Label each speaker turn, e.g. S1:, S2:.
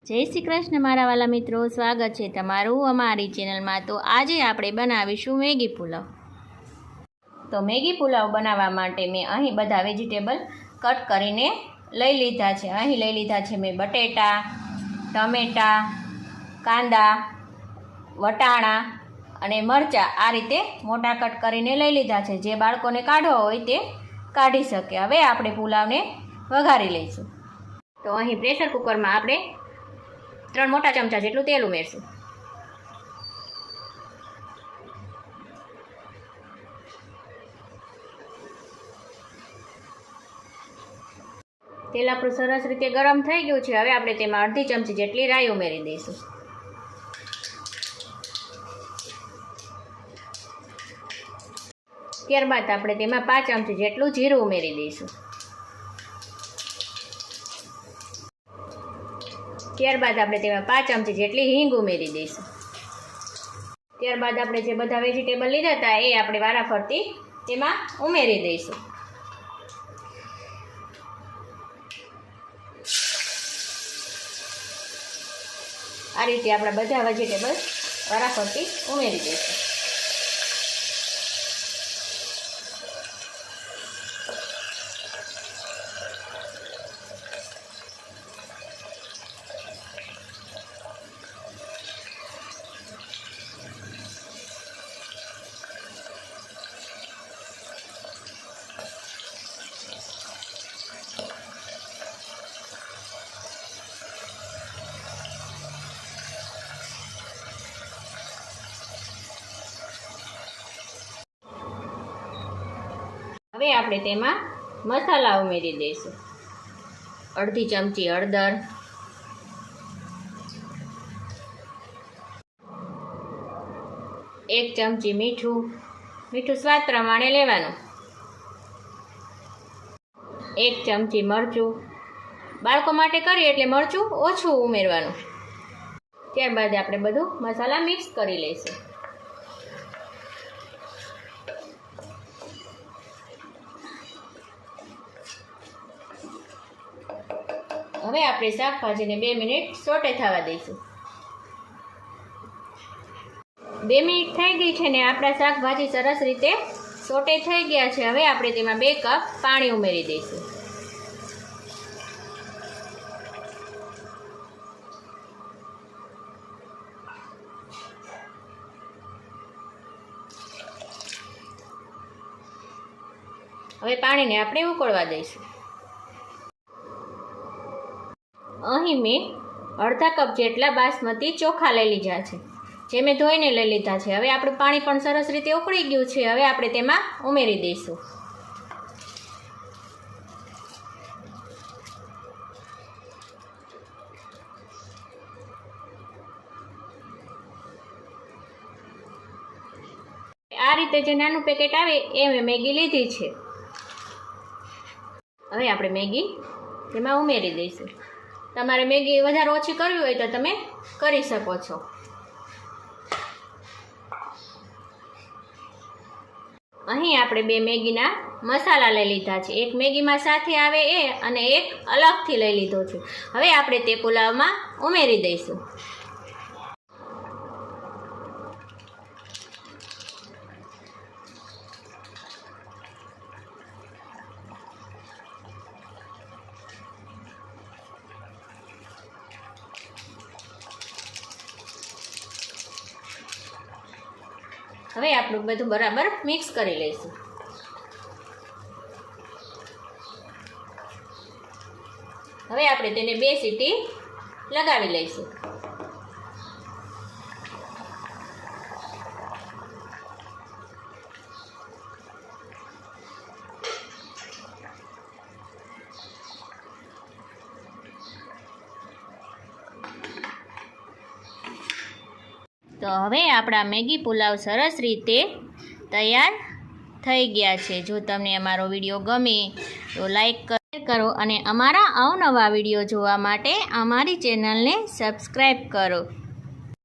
S1: जय श्री कृष्ण मारा वाला मित्रों, स्वागत है तमारू अमारी चेनल में। तो आज आपणे बनावीशुं मैगी पुलाव। तो मैगी पुलाव बनावा माटे मैं अहीं बधा वेजिटेबल कट करीने लई लीधा छे। अहीं लई लीधा छे मैं बटेटा, टमेटा, कांदा, वटाणा अने मरचा। आ रीते मोटा कट करीने लई लीधा छे। जे बाळकोने काढवा होय ते काढी शके। हवे आपणे पुलावने वघारी लईशुं। तो अहीं प्रेशर कुकर में आपणे 3 मोटा चमचा जेटलुं तेल उमेरशुं। तेल आपणुं सरस रीते गरम थई गयुं छे। हवे आपणे तेमां अर्धी चमची जेटली राई उमेरी दईशुं। त्यारबाद आपणे तेमां 5 चमची जेटलुं जीरुं उमेरी दईशुं। त्यारबाद आपणे तेमां 5 चमची जेटली हींग उमेरी दईशुं। त्यारबाद आपणे जे बधा वेजिटेबल लीधा हता ए आपणे वाराफरती तेमां उमेरी दईशुं। आ रीते आपणे बधा वेजिटेबल वाराफरती उमेरी दईशुं। हवे आपणे तेमां मसाला उमेरी दईशुं। अर्धी चमची हळदर, 1 चमची मीठुं, मीठुं स्वाद प्रमाणे लेवानुं, 1 चमची मरचुं, बाळको माटे करीए एटले मरचुं ओछुं उमेरवानुं। त्यारबाद आपणे बधुं मसाला मिक्स करी लईशुं। हवे आपणे शाकभाजीने 2 मिनिट सोटे थवा दईशुं। 2 मिनिट थई गई छे ने आपणा शाकभाजी सरस रीते सोटे थई गया छे। हवे आपणे तेमां 2 कप पाणी उमेरी दईशुं। हवे पाणीने आपणे उकळवा दईशुं। अहीं मैं अर्धा कप जेटला बासमती चोखा लई लीधा छे, जे मैं धोईने लई लीधा छे। हवे आपणुं पाणी पण सरस रीते उकળી गयुं छे। हवे आपणे तेमां उमेरी दईशुं। आ रीते जे नानुं पेकेट आवे ए मैं मैगी लीधी छे। हवे आपणे मैगी तेमां उमेरी दईशुं। तमारे मैगी वधारे ओછી करवी होय तो तमे करी शको छो। અહીં આપણે 2 મેગીના મસાલા લઈ લીધા છે। એક મેગીમાં સાથે આવે એ અને એક અલગથી લઈ લીધો છે। હવે આપણે તે પુલાવમાં ઉમેરી દઈશું। હવે આપણું બધું બરાબર મિક્સ કરી લઈશું। હવે આપણે તેને 2 સીટી લગાવી લઈશું। तो हवे आपणा मैगी पुलाव सरस रीते तैयार थई गया छे। जो तमने अमारो विडियो गमे तो लाइक करो अने अमारा अवनवा विडियो जोवा माटे अमारी चेनल ने सब्सक्राइब करो।